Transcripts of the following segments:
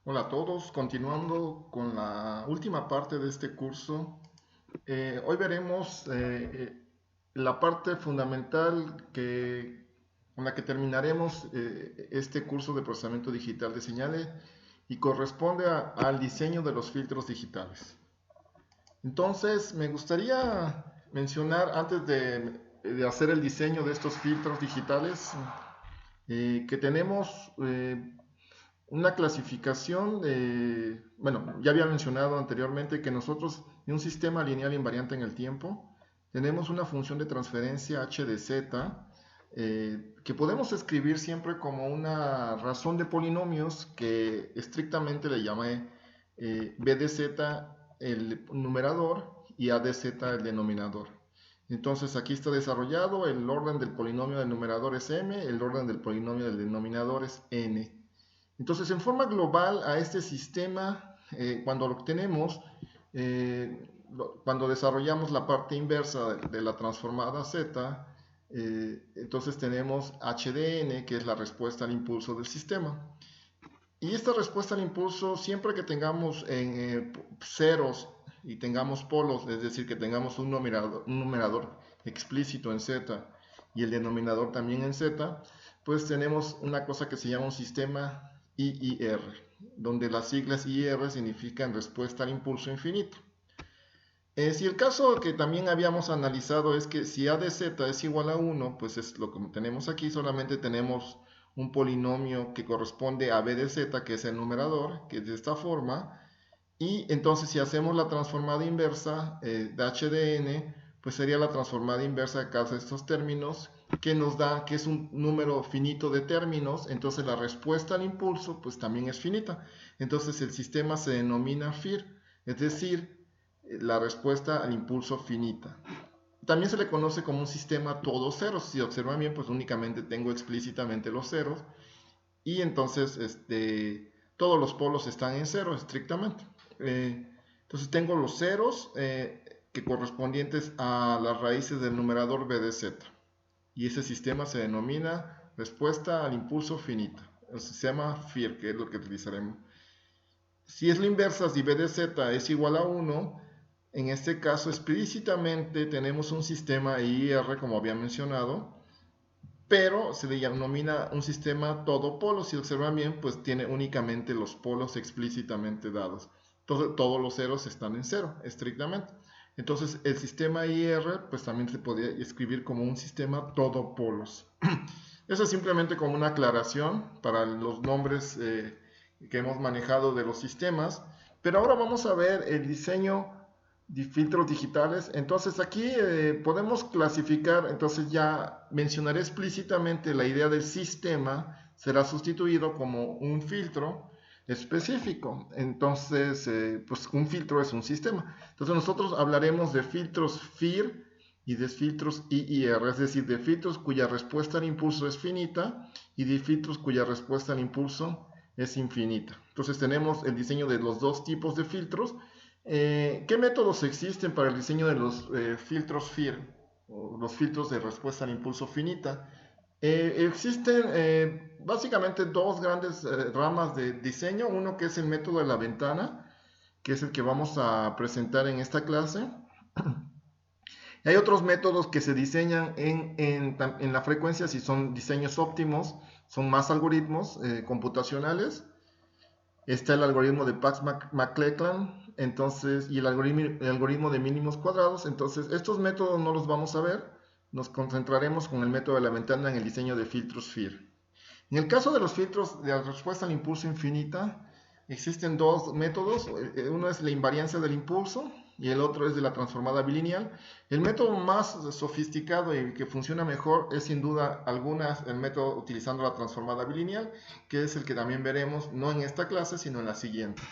Hola a todos, continuando con la última parte de este curso, hoy veremos la parte fundamental con la que terminaremos este curso de procesamiento digital de señales y corresponde al diseño de los filtros digitales. Entonces, me gustaría mencionar antes de hacer el diseño de estos filtros digitales que tenemos una clasificación de, bueno, ya había mencionado anteriormente que nosotros en un sistema lineal invariante en el tiempo tenemos una función de transferencia h de z que podemos escribir siempre como una razón de polinomios que estrictamente le llame b de z el numerador y a de z el denominador. Entonces aquí está desarrollado el orden del polinomio del numerador es m, el orden del polinomio del denominador es n. Entonces, en forma global a este sistema, cuando lo obtenemos, cuando desarrollamos la parte inversa de la transformada z, entonces tenemos h de n, que es la respuesta al impulso del sistema. Y esta respuesta al impulso, siempre que tengamos ceros y tengamos polos, es decir, que tengamos un numerador explícito en z y el denominador también en z, pues tenemos una cosa que se llama un sistema IIR, donde las siglas IIR significan respuesta al impulso infinito. Si el caso que también habíamos analizado es que si a de z es igual a 1, pues es lo que tenemos aquí, solamente tenemos un polinomio que corresponde a b de z, que es el numerador, que es de esta forma, y entonces si hacemos la transformada inversa de h de n, pues sería la transformada inversa de cada de estos términos, que nos da que es un número finito de términos, entonces la respuesta al impulso pues también es finita. Entonces el sistema se denomina FIR, es decir, la respuesta al impulso finita. También se le conoce como un sistema todos ceros. Si observan bien, pues únicamente tengo explícitamente los ceros y entonces todos los polos están en cero estrictamente. Entonces tengo los ceros que correspondientes a las raíces del numerador b de z. Y ese sistema se denomina respuesta al impulso finita. Se llama FIR, que es lo que utilizaremos. Si es la inversa, si b de z es igual a 1, en este caso explícitamente tenemos un sistema IR, como había mencionado, pero se le denomina un sistema todo polo. Si observan bien, pues tiene únicamente los polos explícitamente dados. Entonces, todos los ceros están en cero, estrictamente. Entonces, el sistema IR, pues también se podría escribir como un sistema todo polos. Eso es simplemente como una aclaración para los nombres que hemos manejado de los sistemas. Pero ahora vamos a ver el diseño de filtros digitales. Entonces aquí podemos clasificar, entonces ya mencionaré explícitamente la idea del sistema, será sustituido como un filtro específico. Entonces, pues un filtro es un sistema. Entonces nosotros hablaremos de filtros FIR y de filtros IIR, es decir, de filtros cuya respuesta al impulso es finita y de filtros cuya respuesta al impulso es infinita. Entonces tenemos el diseño de los dos tipos de filtros. ¿Qué métodos existen para el diseño de los filtros FIR o los filtros de respuesta al impulso finita? Existen básicamente dos grandes ramas de diseño. Uno que es el método de la ventana, que es el que vamos a presentar en esta clase. Hay otros métodos que se diseñan en la frecuencia, si son diseños óptimos, son más algoritmos computacionales. Está el algoritmo de Pax-McClellan, entonces, y el algoritmo de mínimos cuadrados. Entonces, estos métodos no los vamos a ver. Nos concentraremos con el método de la ventana en el diseño de filtros FIR. En el caso de los filtros de la respuesta al impulso infinita, existen dos métodos. Uno es la invariancia del impulso y el otro es de la transformada bilineal. El método más sofisticado y que funciona mejor es sin duda alguna el método utilizando la transformada bilineal, que es el que también veremos no en esta clase sino en la siguiente.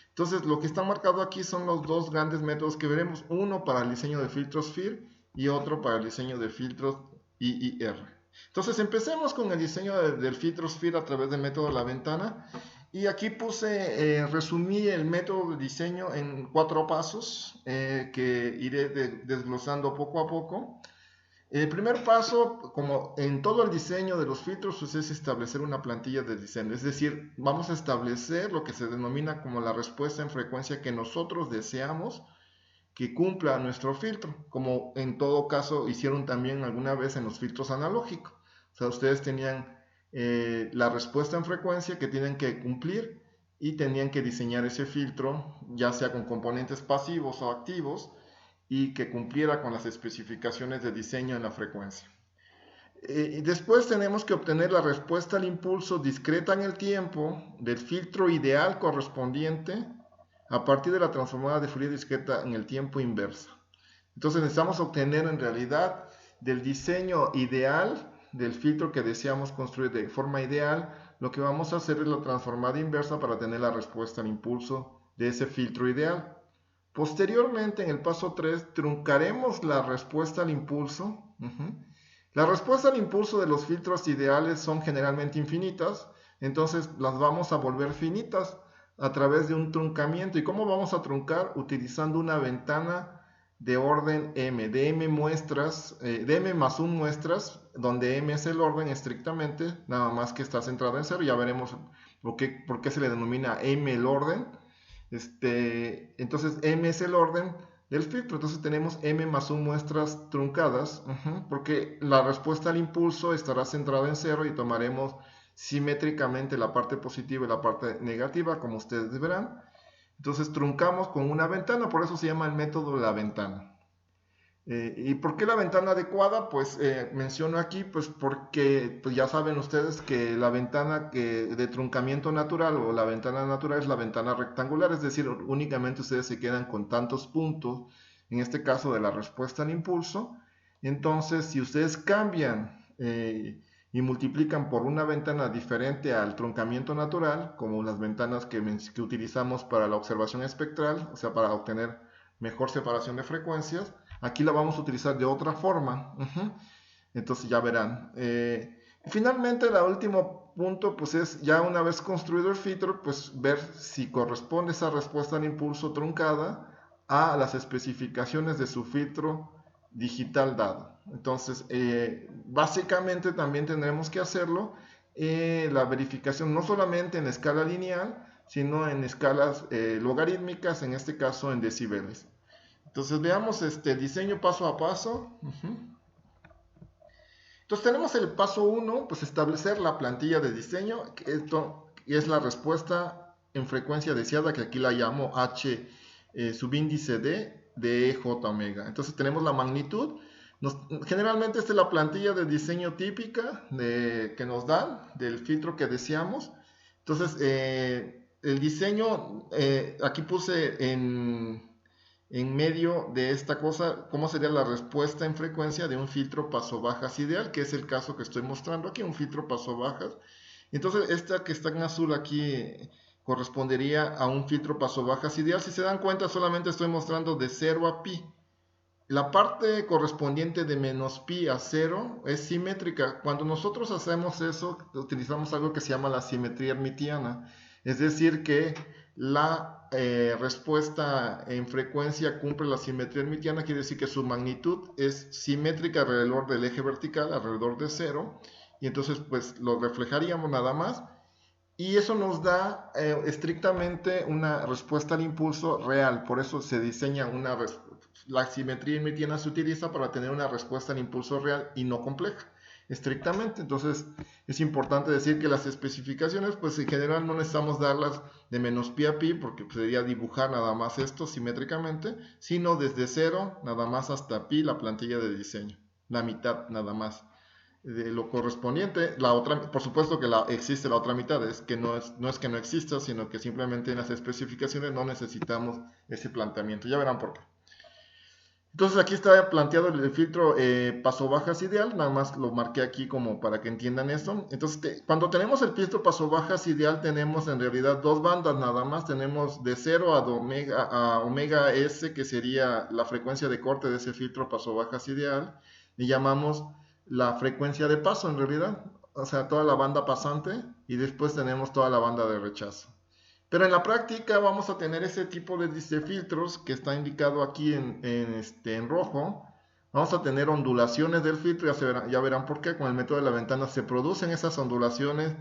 Entonces lo que está marcado aquí son los dos grandes métodos que veremos, uno para el diseño de filtros FIR y otro para el diseño de filtros IIR. Entonces empecemos con el diseño del filtro FIR a través del método de la ventana. Y aquí resumí el método de diseño en 4 pasos que iré desglosando poco a poco. El primer paso, como en todo el diseño de los filtros, pues es establecer una plantilla de diseño. Es decir, vamos a establecer lo que se denomina como la respuesta en frecuencia que nosotros deseamos que cumpla nuestro filtro, como en todo caso hicieron también alguna vez en los filtros analógicos. O sea, ustedes tenían la respuesta en frecuencia que tienen que cumplir y tenían que diseñar ese filtro, ya sea con componentes pasivos o activos, y que cumpliera con las especificaciones de diseño en la frecuencia. Después tenemos que obtener la respuesta al impulso discreta en el tiempo del filtro ideal correspondiente a partir de la transformada de Fourier discreta en el tiempo inversa. Entonces necesitamos obtener en realidad del diseño ideal del filtro que deseamos construir de forma ideal, lo que vamos a hacer es la transformada inversa para tener la respuesta al impulso de ese filtro ideal. Posteriormente, en el paso 3, truncaremos la respuesta al impulso. La respuesta al impulso de los filtros ideales son generalmente infinitas, entonces las vamos a volver finitas a través de un truncamiento. ¿Y cómo vamos a truncar? Utilizando una ventana de orden m, de m muestras, de m más 1 muestras, donde m es el orden estrictamente, nada más que está centrado en 0. Ya veremos por qué se le denomina m el orden. Entonces m es el orden del filtro, entonces tenemos m más 1 muestras truncadas, porque la respuesta al impulso estará centrada en 0 y tomaremos simétricamente la parte positiva y la parte negativa, como ustedes verán. Entonces truncamos con una ventana, por eso se llama el método de la ventana. ¿Y por qué la ventana adecuada? Pues menciono aquí, pues porque pues ya saben ustedes que la ventana de truncamiento natural o la ventana natural es la ventana rectangular, es decir, únicamente ustedes se quedan con tantos puntos, en este caso de la respuesta al impulso. Entonces, si ustedes cambian y multiplican por una ventana diferente al truncamiento natural, como las ventanas que utilizamos para la observación espectral, o sea, para obtener mejor separación de frecuencias, aquí la vamos a utilizar de otra forma. Entonces ya verán. Finalmente, el último punto, pues es ya una vez construido el filtro, pues ver si corresponde esa respuesta al impulso truncada a las especificaciones de su filtro digital dado. Entonces, básicamente también tendremos que hacerlo la verificación no solamente en escala lineal, sino en escalas logarítmicas, en este caso en decibeles. Entonces veamos este diseño paso a paso. Entonces tenemos el paso 1, pues establecer la plantilla de diseño, que esto es la respuesta en frecuencia deseada, que aquí la llamo H subíndice D de EJ omega. Entonces tenemos la magnitud. Generalmente esta es la plantilla de diseño típica que nos dan del filtro que deseamos. Entonces el diseño, aquí puse en medio de esta cosa, cómo sería la respuesta en frecuencia de un filtro paso-bajas ideal, que es el caso que estoy mostrando aquí, un filtro paso-bajas. Entonces, esta que está en azul aquí correspondería a un filtro paso-bajas ideal. Si se dan cuenta, solamente estoy mostrando de 0 a pi. La parte correspondiente de menos pi a 0 es simétrica. Cuando nosotros hacemos eso, utilizamos algo que se llama la simetría hermitiana. Es decir, que la respuesta en frecuencia cumple la simetría hermitiana, quiere decir que su magnitud es simétrica alrededor del eje vertical, alrededor de 0, y entonces pues lo reflejaríamos nada más, y eso nos da estrictamente una respuesta al impulso real. Por eso se diseña la simetría hermitiana se utiliza para tener una respuesta al impulso real y no compleja estrictamente. Entonces es importante decir que las especificaciones pues en general no necesitamos darlas de menos pi a pi, porque sería dibujar nada más esto simétricamente, sino desde 0 nada más hasta pi la plantilla de diseño, la mitad nada más de lo correspondiente. La otra, por supuesto que existe la otra mitad, es que no es que no exista, sino que simplemente en las especificaciones no necesitamos ese planteamiento. Ya verán por qué. Entonces aquí está planteado el filtro paso-bajas ideal, nada más lo marqué aquí como para que entiendan esto. Entonces cuando tenemos el filtro paso-bajas ideal tenemos en realidad dos bandas nada más, tenemos de 0 a omega S, que sería la frecuencia de corte de ese filtro paso-bajas ideal, y llamamos la frecuencia de paso en realidad, o sea, toda la banda pasante, y después tenemos toda la banda de rechazo. Pero en la práctica vamos a tener ese tipo de filtros que está indicado aquí en rojo, vamos a tener ondulaciones del filtro, ya verán por qué. Con el método de la ventana se producen esas ondulaciones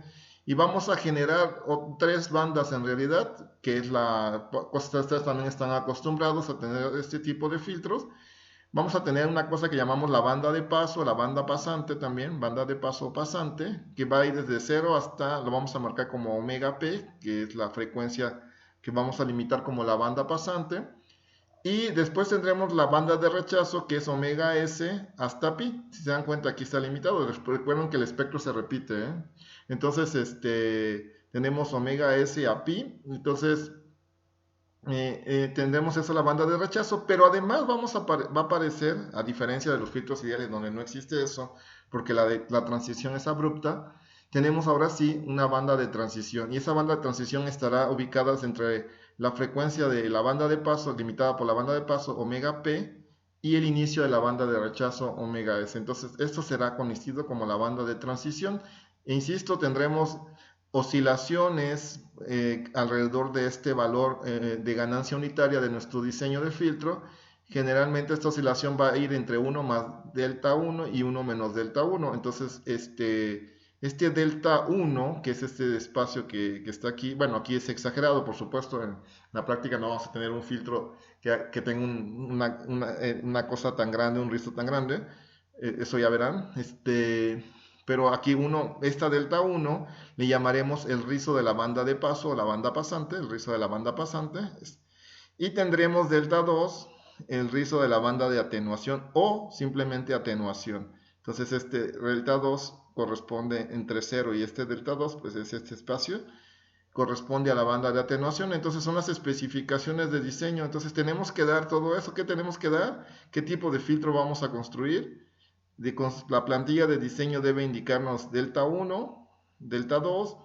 y vamos a generar tres bandas en realidad, que es ustedes también están acostumbrados a tener este tipo de filtros. Vamos a tener una cosa que llamamos la banda de paso, la banda pasante también, banda de paso pasante, que va a ir desde 0 hasta, lo vamos a marcar como omega p, que es la frecuencia que vamos a limitar como la banda pasante. Y después tendremos la banda de rechazo, que es omega s hasta pi. Si se dan cuenta, aquí está limitado. Recuerden que el espectro se repite, ¿eh? Entonces, tenemos omega s a pi. Entonces, tendremos esa la banda de rechazo, pero además va a aparecer, a diferencia de los filtros ideales donde no existe eso, porque la transición es abrupta, tenemos ahora sí una banda de transición, y esa banda de transición estará ubicada entre la frecuencia de la banda de paso, limitada por la banda de paso omega p, y el inicio de la banda de rechazo omega s. Entonces esto será conocido como la banda de transición, e insisto, tendremos oscilaciones alrededor de este valor de ganancia unitaria de nuestro diseño de filtro. Generalmente esta oscilación va a ir entre 1 más delta 1 y 1 menos delta 1. Entonces este delta 1, que es este espacio que está aquí, bueno, aquí es exagerado, por supuesto, en la práctica no vamos a tener un filtro que tenga una cosa tan grande, un rizo tan grande, eso ya verán, pero aquí esta delta 1 le llamaremos el rizo de la banda de paso o la banda pasante, el rizo de la banda pasante. Y tendremos delta 2, el rizo de la banda de atenuación o simplemente atenuación. Entonces este delta 2 corresponde entre 0 y este delta 2, pues es este espacio, corresponde a la banda de atenuación. Entonces son las especificaciones de diseño. Entonces tenemos que dar todo eso. ¿Qué tenemos que dar? ¿Qué tipo de filtro vamos a construir? La plantilla de diseño debe indicarnos delta 1, delta 2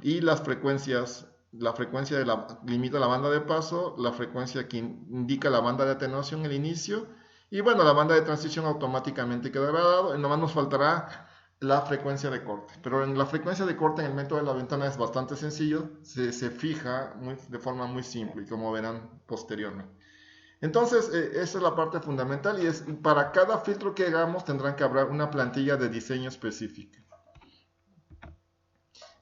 y las frecuencias. La frecuencia limita la banda de paso, la frecuencia que indica la banda de atenuación, el inicio, y bueno, la banda de transición automáticamente quedará dado, y nomás nos faltará la frecuencia de corte. Pero en la frecuencia de corte en el método de la ventana es bastante sencillo, se fija de forma muy simple, y como verán posteriormente. Entonces, esa es la parte fundamental y para cada filtro que hagamos tendrán que haber una plantilla de diseño específica.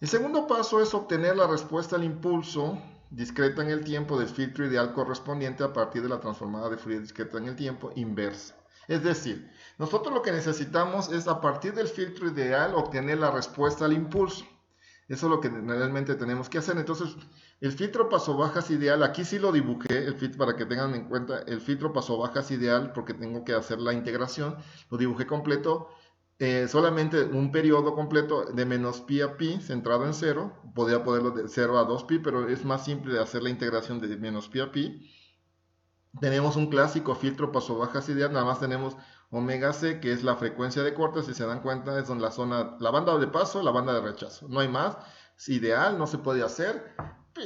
El segundo paso es obtener la respuesta al impulso discreta en el tiempo del filtro ideal correspondiente a partir de la transformada de Fourier discreta en el tiempo inversa. Es decir, nosotros lo que necesitamos es a partir del filtro ideal obtener la respuesta al impulso. Eso es lo que realmente tenemos que hacer. Entonces, el filtro paso-bajas ideal, aquí sí lo dibujé, para que tengan en cuenta, el filtro paso-bajas ideal, porque tengo que hacer la integración, lo dibujé completo, solamente un periodo completo de menos pi a pi, centrado en 0, podría ponerlo de 0 a 2pi, pero es más simple hacer la integración de menos pi a pi. Tenemos un clásico filtro paso-bajas ideal, nada más tenemos omega c, que es la frecuencia de corte, si se dan cuenta, es donde la banda de paso, la banda de rechazo. No hay más, es ideal, no se puede hacer.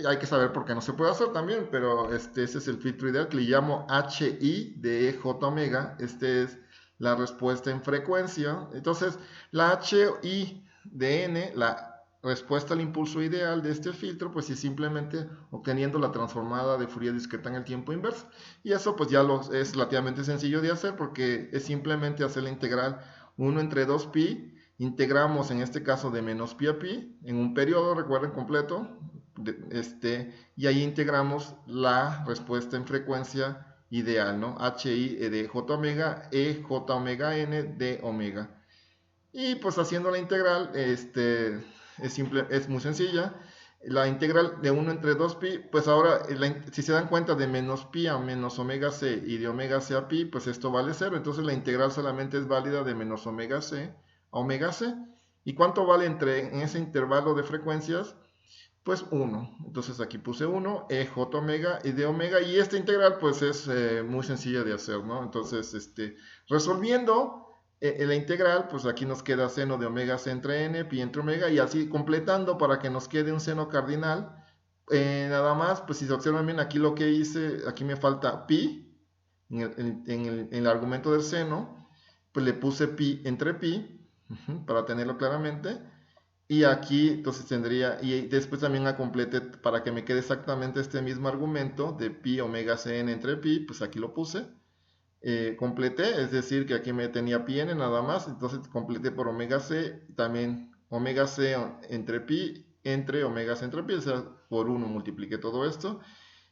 Hay que saber por qué no se puede hacer también, pero ese es el filtro ideal que le llamo HI de J omega. Este es la respuesta en frecuencia. Entonces, la HI de N, la respuesta al impulso ideal de este filtro, pues es simplemente obteniendo la transformada de Fourier discreta en el tiempo inverso. Y eso pues ya es relativamente sencillo de hacer porque es simplemente hacer la integral 1 entre 2pi, integramos en este caso de menos pi a pi, en un periodo, recuerden, completo, y ahí integramos la respuesta en frecuencia ideal, ¿no? HI de J omega, J omega N de omega. Y pues haciendo la integral, es muy sencilla. La integral de 1 entre 2pi, pues ahora, si se dan cuenta de menos pi a menos omega c y de omega c a pi, pues esto vale 0. Entonces la integral solamente es válida de menos omega c a omega c. ¿Y cuánto vale en ese intervalo de frecuencias? Pues 1. Entonces aquí puse 1, j omega y de omega. Y esta integral pues es muy sencilla de hacer, ¿no? Entonces, resolviendo la integral, pues aquí nos queda seno de omega c entre n, pi entre omega, y así completando para que nos quede un seno cardinal. Nada más, pues si se observan bien, aquí lo que hice, aquí me falta pi, en el argumento del seno, pues le puse pi entre pi, para tenerlo claramente. Y aquí entonces tendría, y después también la complete para que me quede exactamente este mismo argumento de pi omega cn entre pi, pues aquí lo puse. completé, es decir, que aquí me tenía pi n nada más, entonces completé por omega c, también omega c entre pi, entre omega c entre pi, o sea, por 1 multipliqué todo esto,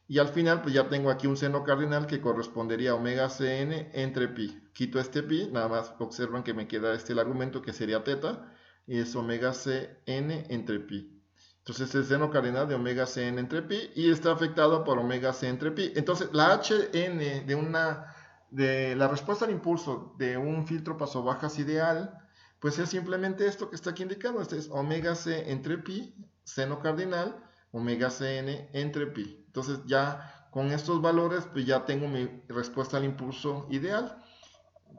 y al final pues ya tengo aquí un seno cardinal que correspondería a omega cn entre pi. Quito este pi, nada más observan que me queda el argumento que sería teta, y es omega cn entre pi. Entonces el seno cardinal de omega cn entre pi y está afectado por omega c entre pi. Entonces la hn de la respuesta al impulso de un filtro pasobajas ideal, pues es simplemente esto que está aquí indicado. Este es omega c entre pi, seno cardinal, omega cn entre pi. Entonces ya con estos valores, pues ya tengo mi respuesta al impulso ideal,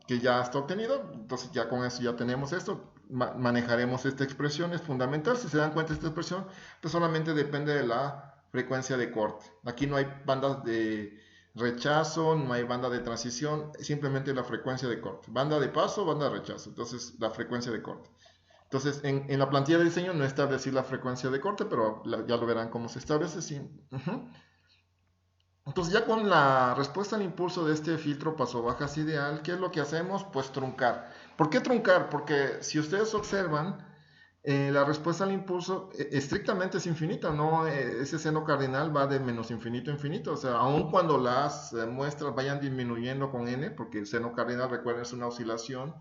que ya está obtenido. Entonces ya con eso ya tenemos esto. Manejaremos esta expresión, es fundamental. Si se dan cuenta, esta expresión pues solamente depende de la frecuencia de corte. Aquí no hay bandas de rechazo, no hay banda de transición, simplemente la frecuencia de corte. Banda de paso, banda de rechazo. Entonces la frecuencia de corte. Entonces en la plantilla de diseño no establecí la frecuencia de corte, pero ya lo verán cómo se establece. Sí. Entonces ya con la respuesta al impulso de este filtro paso-bajas ideal, ¿qué es lo que hacemos? Pues truncar. ¿Por qué truncar? Porque si ustedes observan, la respuesta al impulso estrictamente es infinita, ¿no? Ese seno cardinal va de menos infinito a infinito, o sea, aun cuando las muestras vayan disminuyendo con n, porque el seno cardinal, recuerden, es una oscilación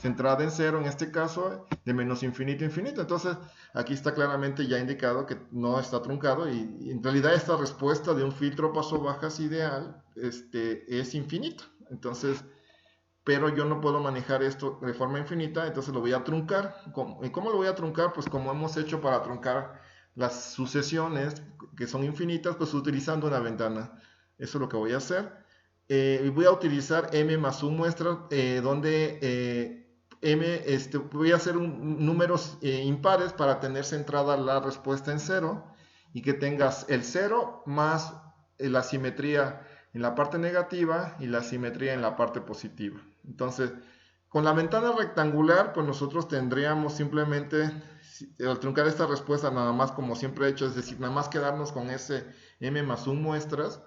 centrada en cero, en este caso, de menos infinito a infinito. Entonces, aquí está claramente ya indicado que no está truncado y en realidad esta respuesta de un filtro paso-bajas ideal es infinita. Entonces, pero yo no puedo manejar esto de forma infinita, entonces lo voy a truncar. ¿Y cómo lo voy a truncar? Pues como hemos hecho para truncar las sucesiones que son infinitas, pues utilizando una ventana. Eso es lo que voy a hacer. Voy a utilizar m más un muestras, donde voy a hacer números impares para tener centrada la respuesta en cero y que tengas el cero más la simetría en la parte negativa y la simetría en la parte positiva. Entonces, con la ventana rectangular, pues nosotros tendríamos simplemente, al truncar esta respuesta, nada más como siempre he hecho, es decir, nada más quedarnos con ese m más un muestras.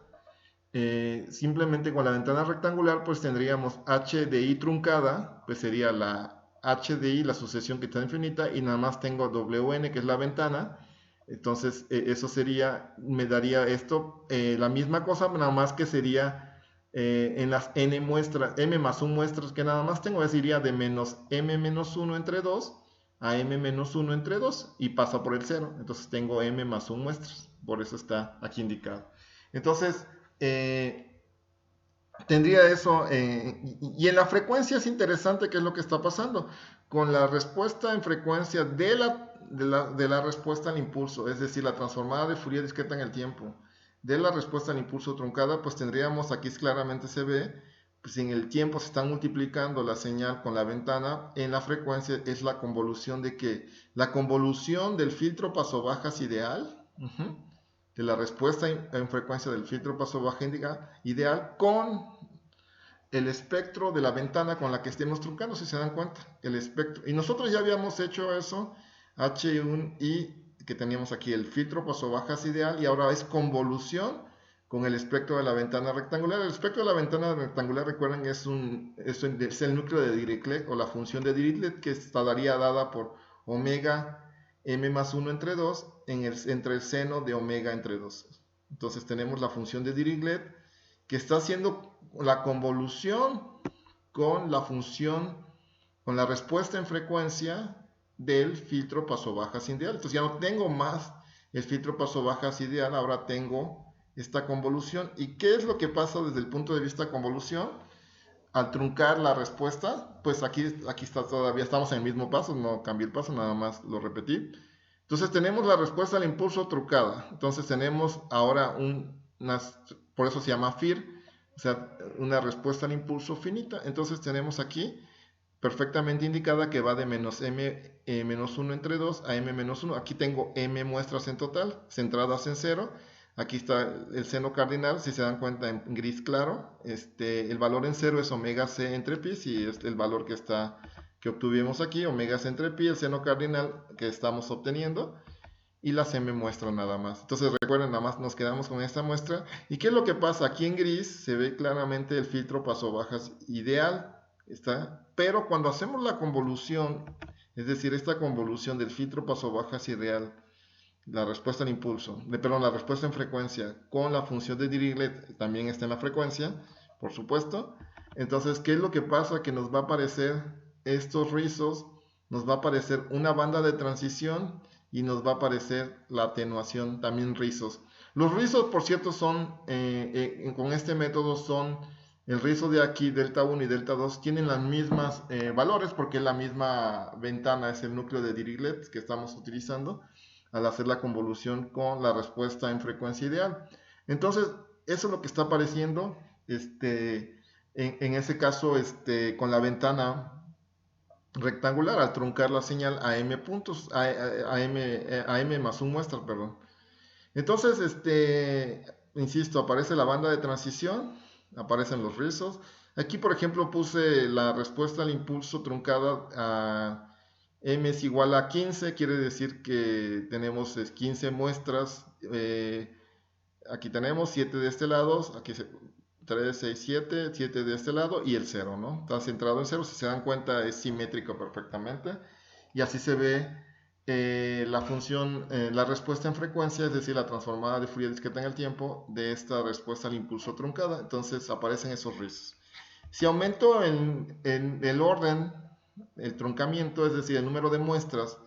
Simplemente con la ventana rectangular, pues tendríamos h de i truncada, pues sería la h de i, la sucesión que está infinita, y nada más tengo wn, que es la ventana. Entonces, eso sería, me daría esto, la misma cosa, nada más que sería en las n muestras, m más 1 muestras que nada más tengo, es iría de menos m menos 1 entre 2 a m menos 1 entre 2 y pasa por el 0. Entonces tengo m más 1 muestras, por eso está aquí indicado. Entonces, tendría eso, y en la frecuencia es interesante qué es lo que está pasando con la respuesta en frecuencia de la respuesta al impulso, es decir, la transformada de Fourier discreta en el tiempo de la respuesta al impulso truncada, pues tendríamos, aquí claramente se ve, pues en el tiempo se está multiplicando la señal con la ventana, en la frecuencia es la convolución de que la convolución del filtro paso-bajas ideal, de la respuesta en frecuencia del filtro paso-baja ideal con el espectro de la ventana con la que estemos truncando, si se dan cuenta, el espectro. Y nosotros ya habíamos hecho eso, H1i, que teníamos aquí el filtro paso-bajas ideal, y ahora es convolución con el espectro de la ventana rectangular. El espectro de la ventana rectangular, recuerden, es el núcleo de Dirichlet, o la función de Dirichlet, que estaría dada por omega m más 1 entre 2 entre el seno de omega entre 2. Entonces tenemos la función de Dirichlet que está haciendo la convolución con la función, con la respuesta en frecuencia del filtro paso-bajas ideal. Entonces ya no tengo más el filtro paso-bajas ideal, ahora tengo esta convolución. ¿Y qué es lo que pasa desde el punto de vista convolución? Al truncar la respuesta, pues aquí está todavía, estamos en el mismo paso, no cambié el paso, nada más lo repetí. Entonces tenemos la respuesta al impulso truncada. Entonces tenemos ahora por eso se llama FIR, o sea, una respuesta al impulso finita. Entonces tenemos aquí perfectamente indicada que va de menos m menos 1 entre 2 a m menos 1. Aquí tengo m muestras en total, centradas en 0. Aquí está el seno cardinal, si se dan cuenta en gris claro. El valor en 0 es omega c entre pi, si es el valor que obtuvimos aquí, omega c entre pi, el seno cardinal que estamos obteniendo. y las M muestras nada más. Entonces recuerden, nada más nos quedamos con esta muestra. ¿Y qué es lo que pasa? Aquí en gris se ve claramente el filtro paso bajas ideal, ¿está? Pero cuando hacemos la convolución, es decir, esta convolución del filtro paso bajas ideal, la respuesta al impulso, perdón, la respuesta en frecuencia con la función de Dirichlet también está en la frecuencia, por supuesto. Entonces, ¿qué es lo que pasa? Que nos va a aparecer estos rizos, nos va a aparecer una banda de transición y nos va a aparecer la atenuación, también rizos. Los rizos, por cierto, son, con este método son, el rizo de aquí, delta 1 y delta 2, tienen las mismas valores porque es la misma ventana, es el núcleo de Dirichlet que estamos utilizando al hacer la convolución con la respuesta en frecuencia ideal. Entonces, eso es lo que está apareciendo en ese caso con la ventana rectangular al truncar la señal a m puntos, a m más un muestra, perdón. Entonces, insisto, aparece la banda de transición, aparecen los rizos. Aquí, por ejemplo, puse la respuesta al impulso truncada a m es igual a 15, quiere decir que tenemos 15 muestras. Aquí tenemos 7 de este lado, aquí 3, 6, 7, 7 de este lado y el 0, ¿no? Está centrado en 0, si se dan cuenta es simétrico perfectamente. Y así se ve la función, la respuesta en frecuencia, es decir, la transformada de Fourier discreta en el tiempo de esta respuesta al impulso truncada. Entonces aparecen esos rizos. Si aumento en el orden, el truncamiento, es decir, el número de muestras,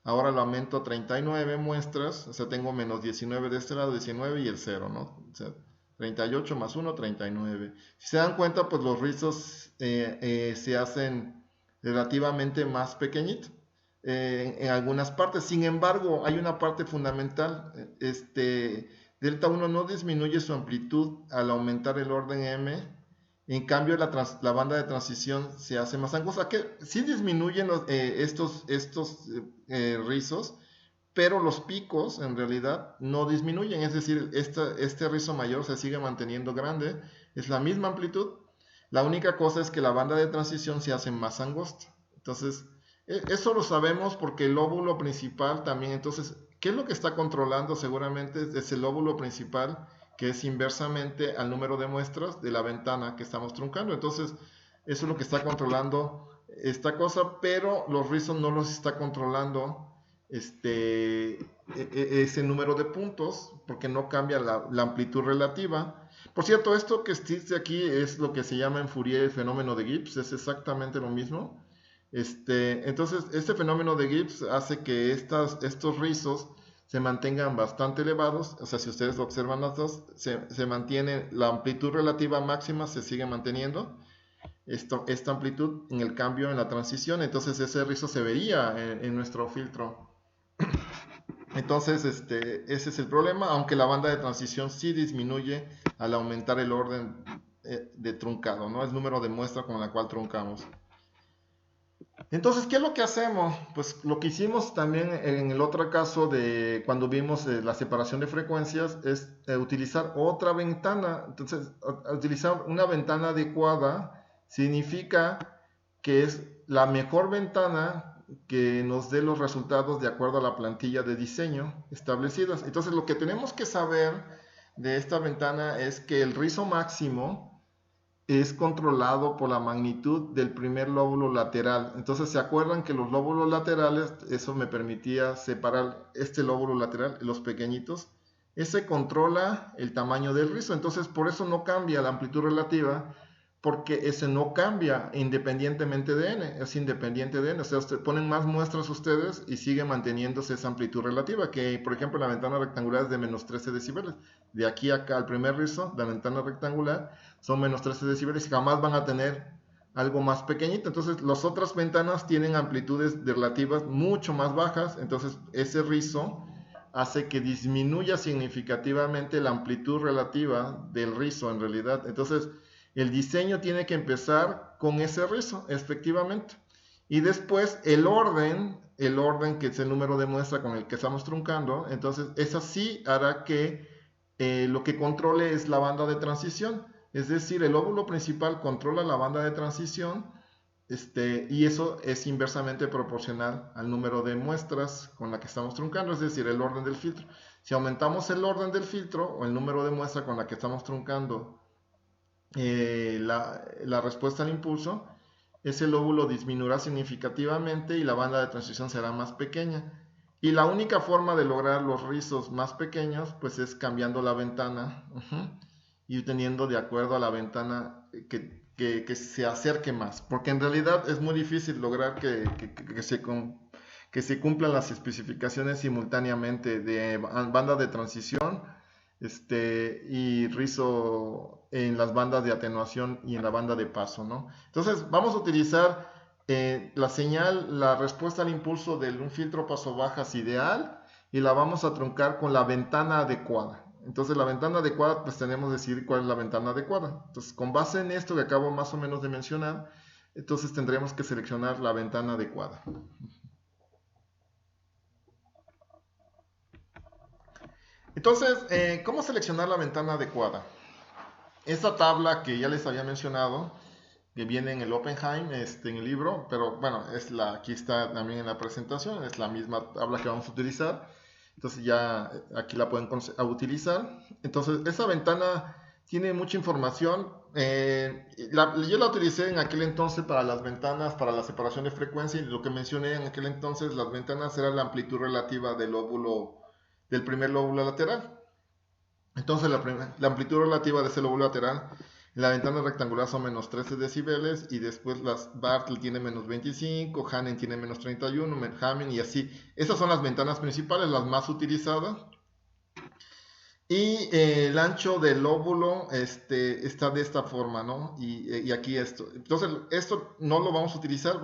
ahora lo aumento a 39 muestras, o sea, tengo menos 19 de este lado, 19 y el 0, ¿no? O sea, 38 más 1, 39. Si se dan cuenta, pues los rizos se hacen relativamente más pequeñitos en algunas partes. Sin embargo, hay una parte fundamental. Delta 1 no disminuye su amplitud al aumentar el orden M. En cambio, la banda de transición se hace más angosta, que sí disminuyen estos rizos, pero los picos en realidad no disminuyen, es decir, este rizo mayor se sigue manteniendo grande, es la misma amplitud, la única cosa es que la banda de transición se hace más angosta. Entonces, eso lo sabemos porque el lóbulo principal también, entonces, ¿qué es lo que está controlando? Seguramente es el lóbulo principal, que es inversamente al número de muestras de la ventana que estamos truncando. Entonces, eso es lo que está controlando esta cosa, pero los rizos no los está controlando ese número de puntos, porque no cambia la amplitud relativa. Por cierto, esto que existe aquí es lo que se llama en Fourier el fenómeno de Gibbs, es exactamente lo mismo. Entonces, este fenómeno de Gibbs hace que estos rizos se mantengan bastante elevados, o sea, si ustedes observan las dos, se mantiene la amplitud relativa máxima, se sigue manteniendo esta amplitud en el cambio en la transición, entonces ese rizo se vería en nuestro filtro. Entonces, ese es el problema, aunque la banda de transición sí disminuye al aumentar el orden de truncado, ¿no? El número de muestra con la cual truncamos. Entonces, ¿qué es lo que hacemos? Pues lo que hicimos también en el otro caso de cuando vimos la separación de frecuencias es utilizar otra ventana. Entonces, utilizar una ventana adecuada significa que es la mejor ventana que nos dé los resultados de acuerdo a la plantilla de diseño establecidas. Entonces, lo que tenemos que saber de esta ventana es que el rizo máximo es controlado por la magnitud del primer lóbulo lateral. Entonces, ¿se acuerdan que los lóbulos laterales, eso me permitía separar este lóbulo lateral, los pequeñitos? Ese controla el tamaño del rizo. Entonces, por eso no cambia la amplitud relativa, porque ese no cambia independientemente de n, es independiente de n. O sea, ponen más muestras ustedes y sigue manteniéndose esa amplitud relativa, que por ejemplo la ventana rectangular es de menos 13 decibeles. De aquí a acá al primer rizo, la ventana rectangular, son menos 13 decibeles y jamás van a tener algo más pequeñito. Entonces, las otras ventanas tienen amplitudes relativas mucho más bajas. Entonces, ese rizo hace que disminuya significativamente la amplitud relativa del rizo en realidad. Entonces, el diseño tiene que empezar con ese rizo, efectivamente. Y después el orden que es el número de muestra con el que estamos truncando, entonces esa sí hará que lo que controle es la banda de transición. Es decir, el lóbulo principal controla la banda de transición y eso es inversamente proporcional al número de muestras con la que estamos truncando, es decir, el orden del filtro. Si aumentamos el orden del filtro o el número de muestras con la que estamos truncando la respuesta al impulso, ese lóbulo disminuirá significativamente y la banda de transición será más pequeña. Y la única forma de lograr los rizos más pequeños, pues es cambiando la ventana y teniendo de acuerdo a la ventana que se acerque más. Porque en realidad es muy difícil lograr que se cumplan las especificaciones simultáneamente de banda de transición y rizo en las bandas de atenuación y en la banda de paso, ¿no? Entonces vamos a utilizar la señal, la respuesta al impulso de un filtro paso bajas ideal y la vamos a truncar con la ventana adecuada. Entonces la ventana adecuada, pues tenemos que decidir cuál es la ventana adecuada. Entonces con base en esto que acabo más o menos de mencionar, entonces tendremos que seleccionar la ventana adecuada. Entonces, ¿cómo seleccionar la ventana adecuada? Esta tabla que ya les había mencionado, que viene en el Oppenheim, en el libro, pero bueno, aquí está también en la presentación, es la misma tabla que vamos a utilizar. Entonces ya aquí la pueden utilizar. Entonces esa ventana tiene mucha información. Yo la utilicé en aquel entonces para las ventanas, para la separación de frecuencia, y lo que mencioné en aquel entonces, las ventanas era la amplitud relativa del primer lóbulo lateral. Entonces la amplitud relativa de ese lóbulo lateral en la ventana rectangular son menos 13 decibeles y después las Bartle tiene menos 25, Hanen tiene menos 31, Hamming y así. Esas son las ventanas principales, las más utilizadas. Y el ancho del lóbulo está de esta forma, ¿no? Y aquí esto. Entonces, esto no lo vamos a utilizar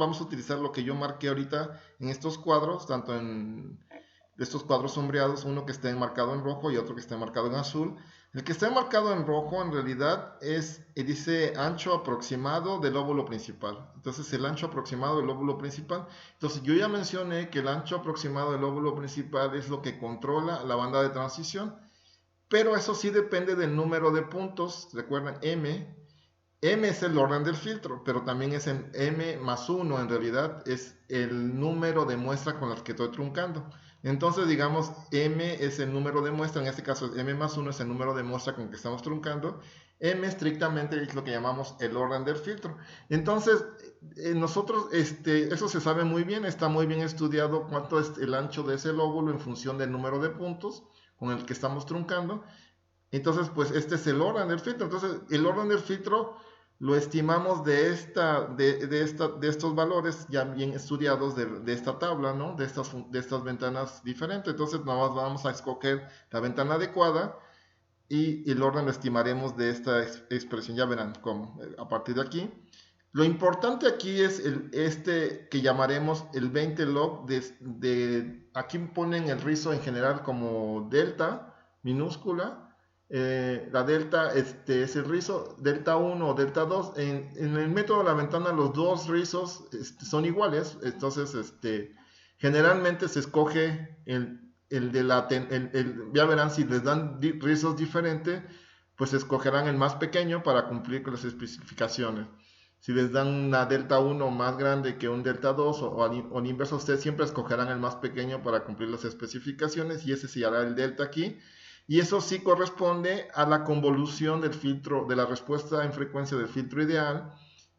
lo que yo marqué ahorita en estos cuadros, tanto en estos cuadros sombreados, uno que esté enmarcado en rojo y otro que esté enmarcado en azul. El que está enmarcado en rojo en realidad dice ancho aproximado del lóbulo principal. Entonces el ancho aproximado del lóbulo principal. Entonces yo ya mencioné que el ancho aproximado del lóbulo principal es lo que controla la banda de transición. Pero eso sí depende del número de puntos. Recuerden, M es el orden del filtro, pero también es en M más 1, en realidad es el número de muestras con las que estoy truncando. Entonces, digamos, M es el número de muestra, en este caso M más 1 es el número de muestra con que estamos truncando. M estrictamente es lo que llamamos el orden del filtro. Entonces, nosotros, eso se sabe muy bien, está muy bien estudiado cuánto es el ancho de ese lóbulo en función del número de puntos con el que estamos truncando. Entonces, pues este es el orden del filtro. Entonces, el orden del filtro lo estimamos de estos valores ya bien estudiados de esta tabla, ¿no? De estas ventanas diferentes. Entonces, nada más vamos a escoger la ventana adecuada y el orden lo estimaremos de esta expresión. Ya verán cómo, a partir de aquí. Lo importante aquí es que llamaremos el 20 log aquí ponen el rizo en general como delta minúscula. La delta es el rizo, delta 1 o delta 2. En el método de la ventana los dos rizos son iguales, entonces generalmente se escoge ya verán si les dan rizos diferentes, pues escogerán el más pequeño para cumplir con las especificaciones. Si les dan una delta 1 más grande que un delta 2 o al inverso, ustedes siempre escogerán el más pequeño para cumplir las especificaciones y ese se hará el delta aquí. Y eso sí corresponde a la convolución del filtro, de la respuesta en frecuencia del filtro ideal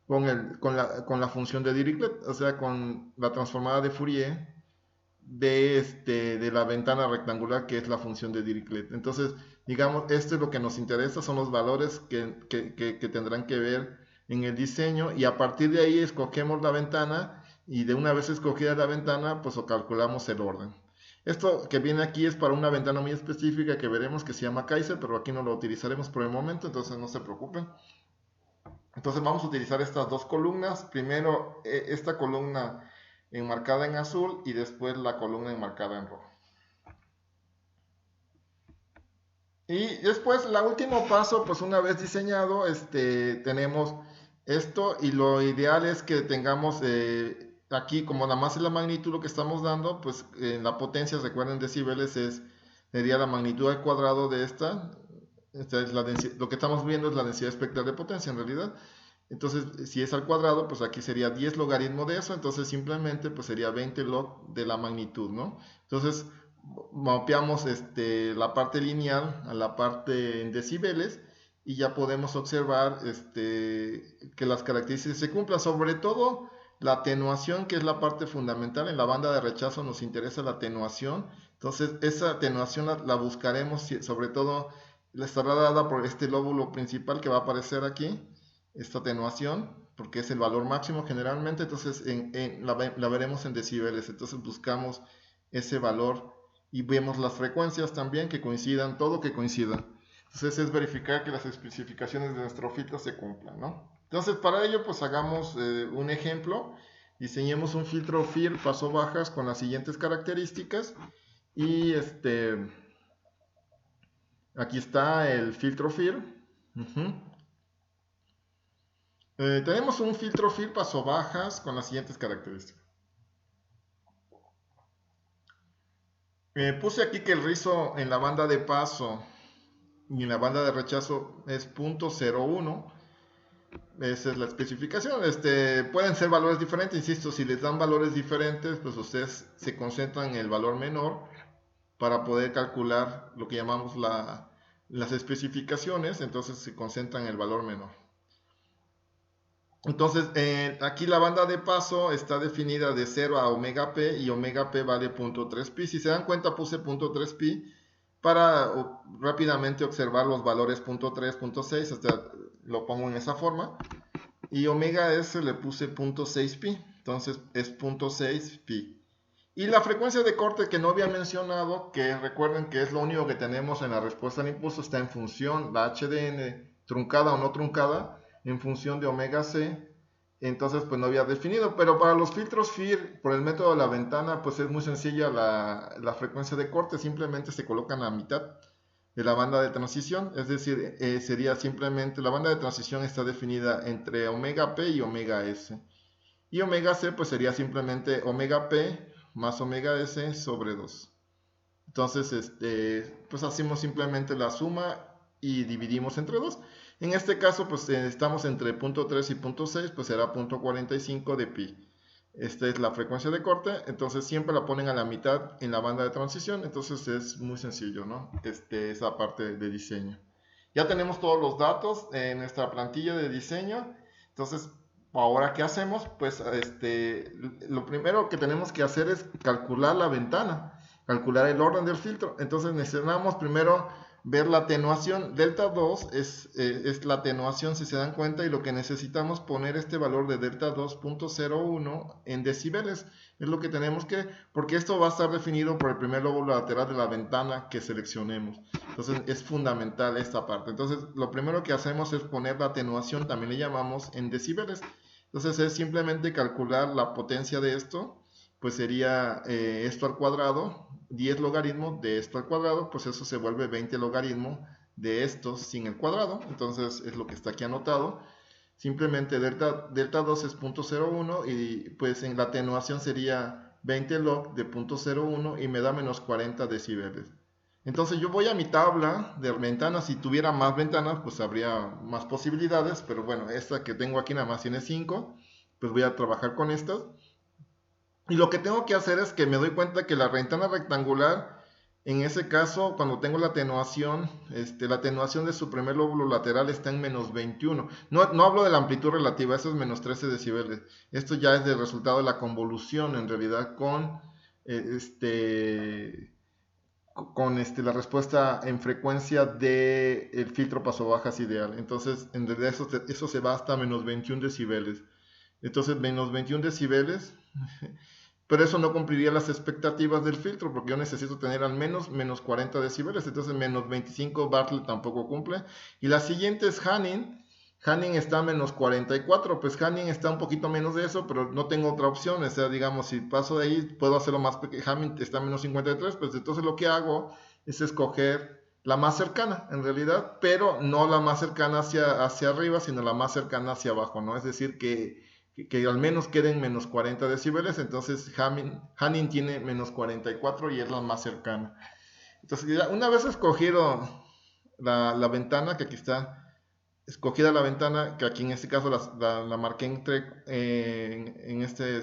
con la función de Dirichlet, o sea, con la transformada de Fourier de la ventana rectangular que es la función de Dirichlet. Entonces, digamos, esto es lo que nos interesa, son los valores que tendrán que ver en el diseño y a partir de ahí escogemos la ventana y de una vez escogida la ventana, pues calculamos el orden. Esto que viene aquí es para una ventana muy específica que veremos que se llama Kaiser, pero aquí no lo utilizaremos por el momento, entonces no se preocupen. Entonces vamos a utilizar estas dos columnas. Primero esta columna enmarcada en azul y después la columna enmarcada en rojo. Y después, el último paso, pues una vez diseñado, tenemos esto y lo ideal es que tengamos aquí, como nada más es la magnitud lo que estamos dando, pues la potencia, recuerden decibeles, sería la magnitud al cuadrado de esta. Lo que estamos viendo es la densidad espectral de potencia en realidad. Entonces, si es al cuadrado, pues aquí sería 10 logaritmo de eso, entonces simplemente pues sería 20 log de la magnitud, ¿no? Entonces, mapeamos la parte lineal a la parte en decibeles y ya podemos observar que las características se cumplan, sobre todo la atenuación, que es la parte fundamental. En la banda de rechazo nos interesa la atenuación, entonces esa atenuación la buscaremos, sobre todo estará dada por este lóbulo principal que va a aparecer aquí, esta atenuación, porque es el valor máximo generalmente, entonces la veremos en decibeles, entonces buscamos ese valor y vemos las frecuencias también que coincidan, todo que coincida. Entonces es verificar que las especificaciones de nuestro filtro se cumplan, ¿no? Entonces para ello pues hagamos un ejemplo, diseñemos un filtro FIR paso bajas con las siguientes características y aquí está el filtro FIR. Tenemos un filtro FIR paso bajas con las siguientes características. Puse aquí que el rizo en la banda de paso y en la banda de rechazo es 0.01. Esa es la especificación. Pueden ser valores diferentes, insisto, si les dan valores diferentes, pues ustedes se concentran en el valor menor para poder calcular lo que llamamos las especificaciones, entonces se concentran en el valor menor. Entonces, aquí la banda de paso está definida de 0 a omega p y omega p vale 0.3 pi. Si se dan cuenta, puse 0.3 pi para rápidamente observar los valores 0.3, 0.6, hasta lo pongo en esa forma. Y omega s le puse 0.6 pi, entonces es 0.6 pi. Y la frecuencia de corte que no había mencionado, que recuerden que es lo único que tenemos en la respuesta al impulso, está en función, la HDN truncada o no truncada, en función de omega c, entonces pues no había definido, pero para los filtros FIR, por el método de la ventana, pues es muy sencilla la frecuencia de corte, simplemente se colocan a mitad de la banda de transición, es decir, sería simplemente, la banda de transición está definida entre omega p y omega s, y omega c pues sería simplemente omega p más omega s sobre 2. Entonces, pues hacemos simplemente la suma y dividimos entre 2. En este caso, pues estamos entre 0.3 y 0.6, pues será 0.45 de pi. Esta es la frecuencia de corte, entonces siempre la ponen a la mitad en la banda de transición, entonces es muy sencillo, ¿no? Esa parte de diseño. Ya tenemos todos los datos en nuestra plantilla de diseño, entonces, ahora, ¿qué hacemos? Pues lo primero que tenemos que hacer es calcular la ventana, calcular el orden del filtro. Entonces necesitamos primero ver la atenuación. Delta 2 es la atenuación, si se dan cuenta, y lo que necesitamos poner este valor de delta 2.01 en decibeles. Es lo que tenemos que, porque esto va a estar definido por el primer lóbulo lateral de la ventana que seleccionemos. Entonces es fundamental esta parte. Entonces lo primero que hacemos es poner la atenuación, también le llamamos en decibeles. Entonces es simplemente calcular la potencia de esto, pues sería esto al cuadrado, 10 logaritmos de esto al cuadrado, pues eso se vuelve 20 logaritmos de esto sin el cuadrado, entonces es lo que está aquí anotado. Simplemente delta 2 es 0.01 y pues en la atenuación sería 20 log de 0.01 y me da menos 40 decibeles. Entonces yo voy a mi tabla de ventanas, si tuviera más ventanas pues habría más posibilidades, pero bueno, esta que tengo aquí nada más tiene 5, pues voy a trabajar con estas. Y lo que tengo que hacer es que me doy cuenta que la ventana rectangular, en ese caso, cuando tengo la atenuación de su primer lóbulo lateral está en menos 21. No hablo de la amplitud relativa, eso es menos 13 decibeles. Esto ya es del resultado de la convolución, en realidad, con la respuesta en frecuencia del filtro paso bajas ideal. Entonces, en realidad eso se va hasta menos 21 decibeles. Entonces, menos 21 decibeles, pero eso no cumpliría las expectativas del filtro, porque yo necesito tener al menos menos 40 decibeles. Entonces, menos 25 Bartlett tampoco cumple. Y la siguiente es Hanning. Hanning está a menos 44, pues Hanning está un poquito menos de eso, pero no tengo otra opción, o sea, digamos, si paso de ahí, puedo hacerlo más pequeño. Hanning está a menos 53, pues entonces lo que hago es escoger la más cercana, en realidad, pero no la más cercana hacia arriba, sino la más cercana hacia abajo, ¿no? Es decir, que al menos queden menos 40 decibeles, entonces Hanning tiene menos 44 y es la más cercana. Entonces, una vez escogido la ventana, que aquí está, escogida la ventana, que aquí en este caso la marqué en este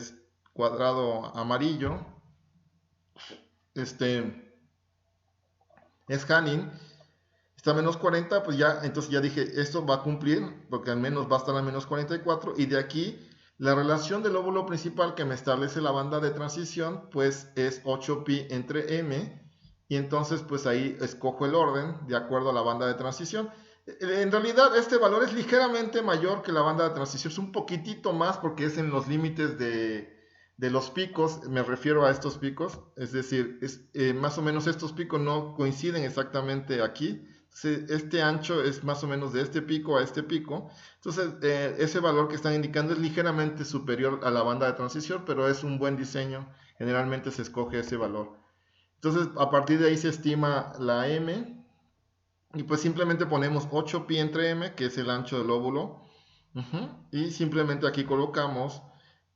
cuadrado amarillo, este es Hanin, está a menos 40, pues ya, entonces ya dije, esto va a cumplir, porque al menos va a estar a menos 44, y de aquí la relación del óvulo principal que me establece la banda de transición, pues es 8pi entre m, y entonces pues ahí escojo el orden de acuerdo a la banda de transición. En realidad este valor es ligeramente mayor que la banda de transición, es un poquitito más porque es en los límites de los picos, me refiero a estos picos, es decir, más o menos estos picos no coinciden exactamente aquí, este ancho es más o menos de este pico a este pico. Entonces, ese valor que están indicando es ligeramente superior a la banda de transición, pero es un buen diseño. Generalmente se escoge ese valor. Entonces, a partir de ahí se estima la M. Y pues simplemente ponemos 8pi entre M, que es el ancho del óvulo. Y simplemente aquí colocamos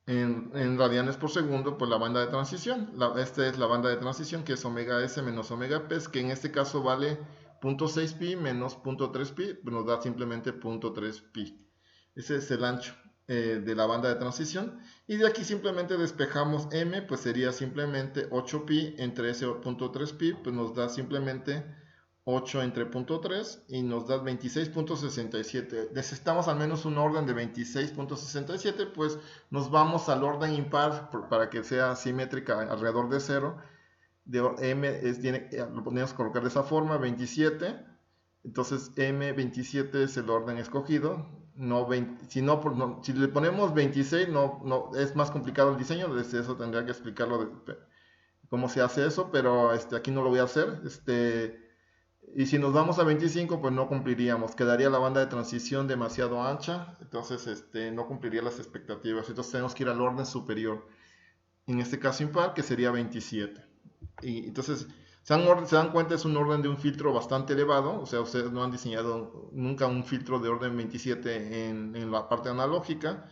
en radianes por segundo, pues la banda de transición. Esta es la banda de transición, que es omega S menos omega P, que en este caso vale 0.6pi menos 0.3pi, pues nos da simplemente 0.3pi. Ese es el ancho de la banda de transición. Y de aquí simplemente despejamos M, pues sería simplemente 8pi entre ese 0.3pi, pues nos da simplemente 8 entre 0.3 y nos da 26.67. Necesitamos al menos un orden de 26.67, pues nos vamos al orden impar para que sea simétrica alrededor de 0. M lo podemos colocar de esa forma, 27. Entonces M27 es el orden escogido. No 20, si le ponemos 26 es más complicado el diseño, desde eso tendría que explicarlo cómo se hace eso, pero aquí no lo voy a hacer. Y si nos vamos a 25, pues no cumpliríamos. Quedaría la banda de transición demasiado ancha. Entonces, no cumpliría las expectativas. Entonces tenemos que ir al orden superior. En este caso impar, que sería 27. Y entonces, se dan cuenta, es un orden de un filtro bastante elevado. O sea, ustedes no han diseñado nunca un filtro de orden 27 en la parte analógica.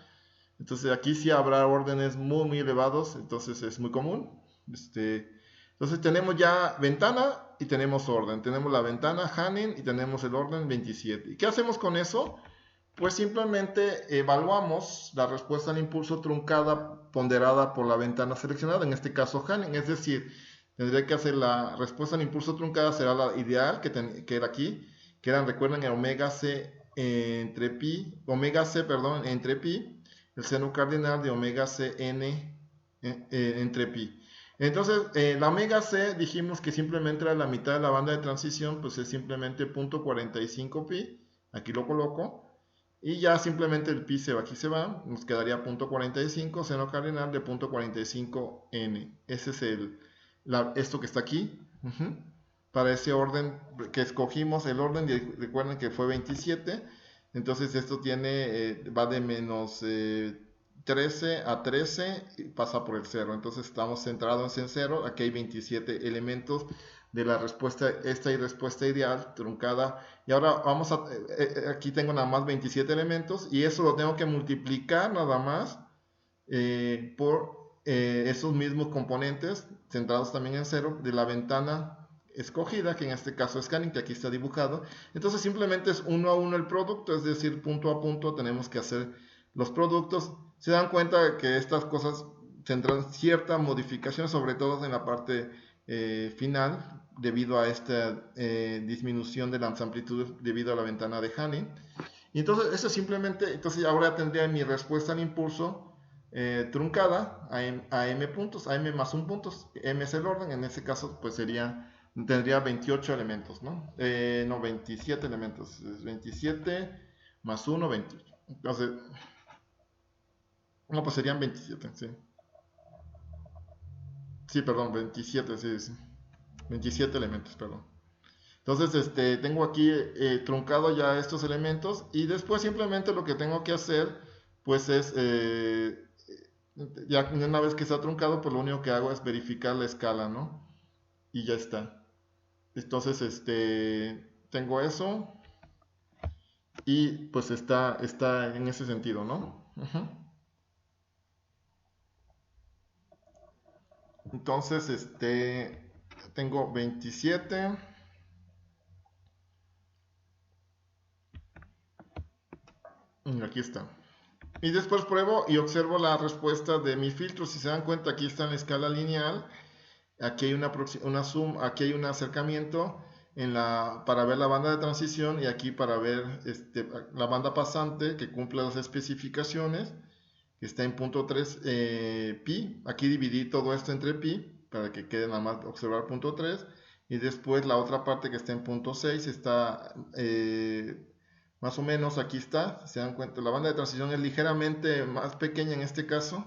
Entonces aquí sí habrá órdenes muy, muy elevados. Entonces es muy común. Entonces tenemos ya ventana y tenemos orden. Tenemos la ventana Hanin y tenemos el orden 27. ¿Y qué hacemos con eso? Pues simplemente evaluamos la respuesta al impulso truncada ponderada por la ventana seleccionada, en este caso Hanin. Es decir, tendría que hacer la respuesta al impulso truncada, será la ideal que era aquí, que eran, recuerden, el omega c entre pi, omega c, perdón, entre pi, el seno cardinal de omega c n entre pi. Entonces, la omega c dijimos que simplemente era la mitad de la banda de transición, pues es simplemente 0.45 pi, aquí lo coloco, y ya simplemente el pi aquí se va, nos quedaría 0.45, seno cardinal de 0.45n. Ese es esto que está aquí. Para ese orden que escogimos, el orden, recuerden que fue 27, entonces esto va de menos 13 a 13 y pasa por el 0. Entonces estamos centrados en 0. Aquí hay 27 elementos de la respuesta, esta y respuesta ideal truncada. Y ahora vamos a, aquí tengo nada más 27 elementos y eso lo tengo que multiplicar nada más por esos mismos componentes centrados también en 0 de la ventana escogida, que en este caso es scanning, que aquí está dibujado. Entonces simplemente es uno a uno el producto, es decir, punto a punto tenemos que hacer los productos. Se dan cuenta que estas cosas tendrán cierta modificación, sobre todo en la parte final, debido a esta disminución de las amplitudes debido a la ventana de Hanin. Y entonces eso simplemente, entonces ahora tendría mi respuesta al impulso truncada a m puntos, a m más 1 puntos. M es el orden, en ese caso pues tendría 28 elementos, ¿no? No, 27 elementos. Es 27 más 1, 28. Entonces, no, pues serían 27, sí. Sí, perdón, 27, sí, sí. 27 elementos, perdón. Entonces, tengo aquí truncado ya estos elementos y después simplemente lo que tengo que hacer, pues es, ya una vez que está truncado, pues lo único que hago es verificar la escala, ¿no? Y ya está. Entonces, tengo eso y pues está en ese sentido, ¿no? Entonces, tengo 27. Aquí está. Y después pruebo y observo la respuesta de mi filtro. Si se dan cuenta, aquí está en la escala lineal. Aquí hay una zoom, aquí hay un acercamiento para ver la banda de transición y aquí para ver la banda pasante que cumple las especificaciones, que está en punto 3 pi. Aquí dividí todo esto entre pi para que quede nada más observar punto 3. Y después la otra parte que está en punto 6 está más o menos aquí está. Si se dan cuenta, la banda de transición es ligeramente más pequeña en este caso,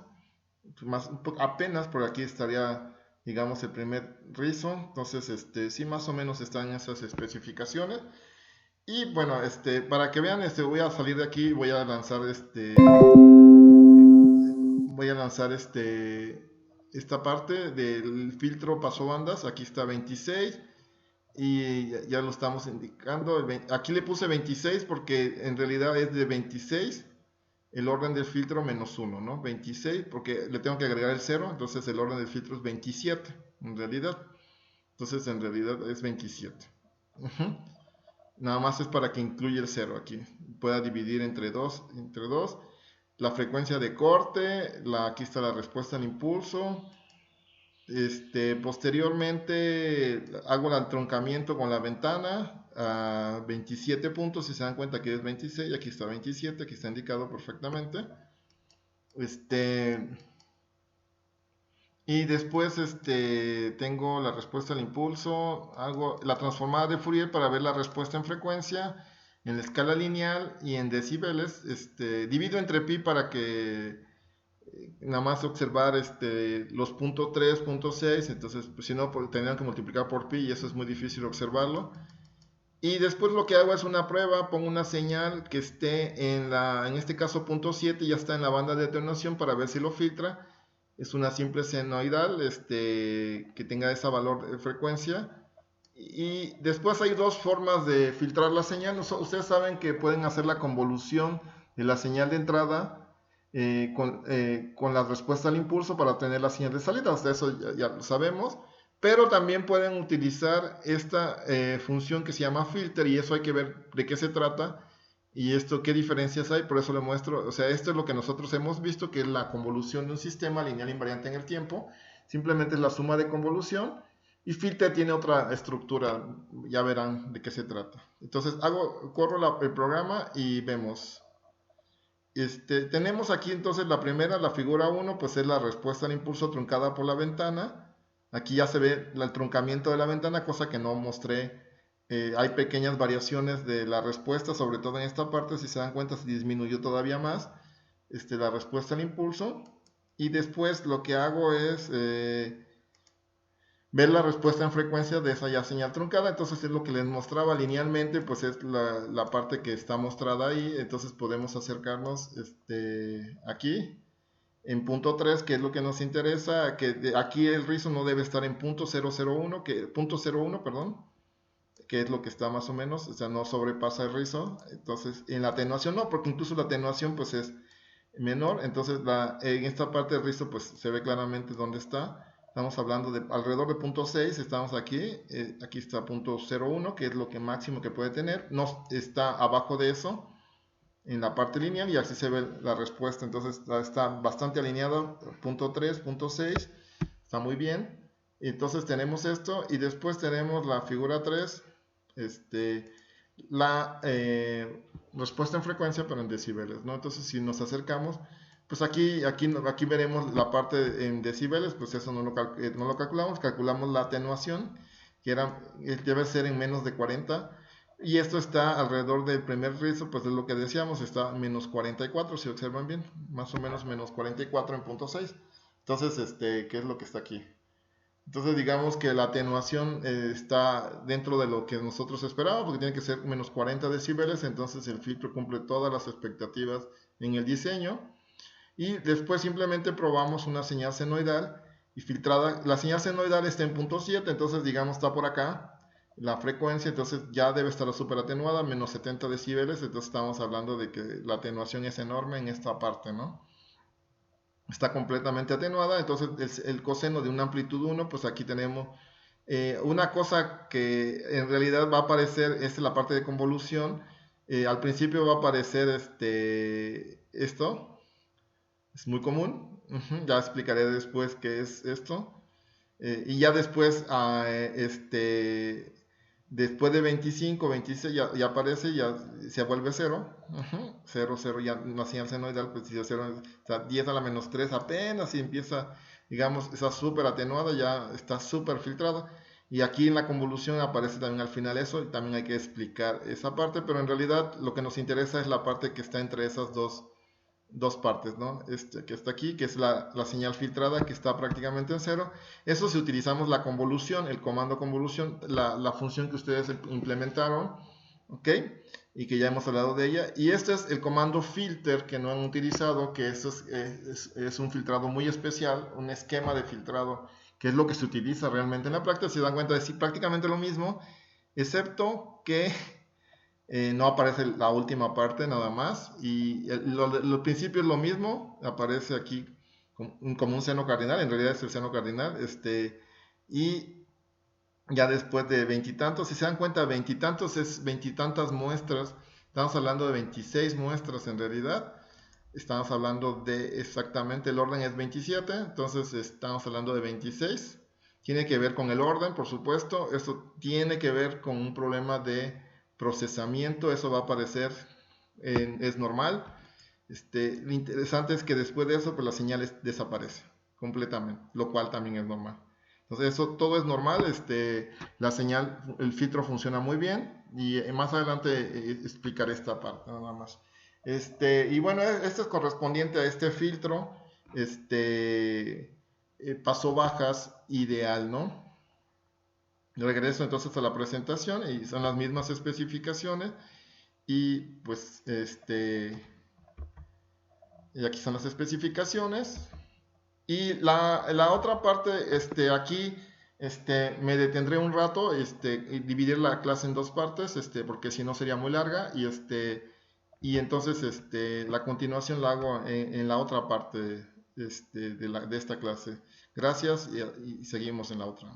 apenas por aquí estaría, digamos, el primer rizo. Entonces sí, más o menos están esas especificaciones. Y bueno, para que vean, voy a salir de aquí y voy a lanzar esta parte del filtro paso bandas. Aquí está 26 y ya lo estamos indicando. Aquí le puse 26 porque en realidad es de 26 el orden del filtro menos 1, ¿no? 26, porque le tengo que agregar el 0, entonces el orden del filtro es 27, en realidad. Entonces, en realidad es 27. Nada más es para que incluya el 0 aquí. Pueda dividir entre 2. La frecuencia de corte, aquí está la respuesta al impulso. Posteriormente hago el entroncamiento con la ventana a 27 puntos. Si se dan cuenta que es 26, aquí está 27, aquí está indicado perfectamente. Y después tengo la respuesta al impulso, hago la transformada de Fourier para ver la respuesta en frecuencia, en la escala lineal y en decibeles. Divido entre pi para que nada más observar los punto 3, punto 6, entonces pues, si no pues, tendrían que multiplicar por pi y eso es muy difícil observarlo. Y después lo que hago es una prueba, pongo una señal que esté en este caso punto 7, ya está en la banda de atenuación para ver si lo filtra. Es una simple senoidal que tenga ese valor de frecuencia. Y después hay dos formas de filtrar la señal. Ustedes saben que pueden hacer la convolución de la señal de entrada con la respuesta al impulso para obtener la señal de salida. De eso ya lo sabemos. Pero también pueden utilizar esta función que se llama filter y eso hay que ver de qué se trata y esto qué diferencias hay, por eso le muestro, o sea, esto es lo que nosotros hemos visto, que es la convolución de un sistema lineal invariante en el tiempo, simplemente es la suma de convolución y filter tiene otra estructura, ya verán de qué se trata. Entonces corro el programa y vemos. Tenemos aquí entonces la primera, la figura 1, pues es la respuesta al impulso truncada por la ventana. Aquí ya se ve el truncamiento de la ventana, cosa que no mostré. Hay pequeñas variaciones de la respuesta, sobre todo en esta parte, si se dan cuenta se disminuyó todavía más la respuesta al impulso. Y después lo que hago es ver la respuesta en frecuencia de esa ya señal truncada. Entonces es lo que les mostraba linealmente, pues es la parte que está mostrada ahí. Entonces podemos acercarnos aquí en punto 3, que es lo que nos interesa, que aquí el rizo no debe estar en punto 001, punto 01, perdón, que es lo que está más o menos, o sea, no sobrepasa el rizo. Entonces, en la atenuación no, porque incluso la atenuación pues es menor, entonces en esta parte del rizo pues se ve claramente dónde está. Estamos hablando de alrededor de punto 6, estamos aquí, aquí está punto 01, que es lo que máximo que puede tener, no está abajo de eso en la parte lineal y así se ve la respuesta. Entonces está bastante alineado, punto 3, punto 6, está muy bien. Entonces tenemos esto y después tenemos la figura 3, la respuesta en frecuencia pero en decibeles, ¿no? Entonces si nos acercamos, pues aquí veremos la parte en decibeles, pues eso no lo calculamos la atenuación, que debe ser en menos de 40. Y esto está alrededor del primer rizo, pues es lo que decíamos, está menos 44, si observan bien, más o menos menos 44 en punto 6. Entonces, ¿qué es lo que está aquí? Entonces, digamos que la atenuación está dentro de lo que nosotros esperábamos, porque tiene que ser menos 40 decibeles, entonces el filtro cumple todas las expectativas en el diseño. Y después simplemente probamos una señal senoidal y filtrada. La señal senoidal está en punto 7, entonces digamos está por acá la frecuencia, entonces ya debe estar súper atenuada, menos 70 decibeles, entonces estamos hablando de que la atenuación es enorme en esta parte, ¿no? Está completamente atenuada, entonces el coseno de una amplitud 1, pues aquí tenemos una cosa que en realidad va a aparecer, es la parte de convolución, Al principio va a aparecer esto, es muy común. Ya explicaré después qué es esto. Y ya después, después de 25, 26, ya aparece, ya se vuelve 0. 0, 0, ya una señal senoidal, pues si es 0, o sea, 10 a la menos 3 apenas y empieza, digamos, está súper atenuada, ya está súper filtrada. Y aquí en la convolución aparece también al final eso, y también hay que explicar esa parte, pero en realidad lo que nos interesa es la parte que está entre esas dos partes, ¿no? Que está aquí, que es la señal filtrada, que está prácticamente en 0. Eso si utilizamos la convolución, el comando convolución, la función que ustedes implementaron, ¿ok? Y que ya hemos hablado de ella. Y este es el comando filter que no han utilizado, que eso es un filtrado muy especial, un esquema de filtrado, que es lo que se utiliza realmente en la práctica. Se dan cuenta de sí, prácticamente lo mismo, excepto que no aparece la última parte nada más. Y lo principio es lo mismo. Aparece aquí como un seno cardinal. En realidad es el seno cardinal. Y ya después de veintitantos, si se dan cuenta, veintitantos es veintitantas muestras. Estamos hablando de 26 muestras en realidad. Estamos hablando de exactamente, el orden es 27. Entonces estamos hablando de 26. Tiene que ver con el orden, por supuesto. Esto tiene que ver con un problema de procesamiento. Eso va a aparecer, es normal. Lo interesante es que después de eso, pues la señal desaparece completamente, lo cual también es normal. Entonces, eso todo es normal. La señal, el filtro funciona muy bien. Y más adelante explicaré esta parte, nada más. Y bueno, esto es correspondiente a este filtro. Paso bajas ideal, ¿no? Regreso entonces a la presentación y son las mismas especificaciones. Y pues, y aquí son las especificaciones. Y la otra parte, aquí, me detendré un rato, y dividir la clase en dos partes, porque si no sería muy larga. Y entonces, la continuación la hago en la otra parte, de esta clase. Gracias y seguimos en la otra.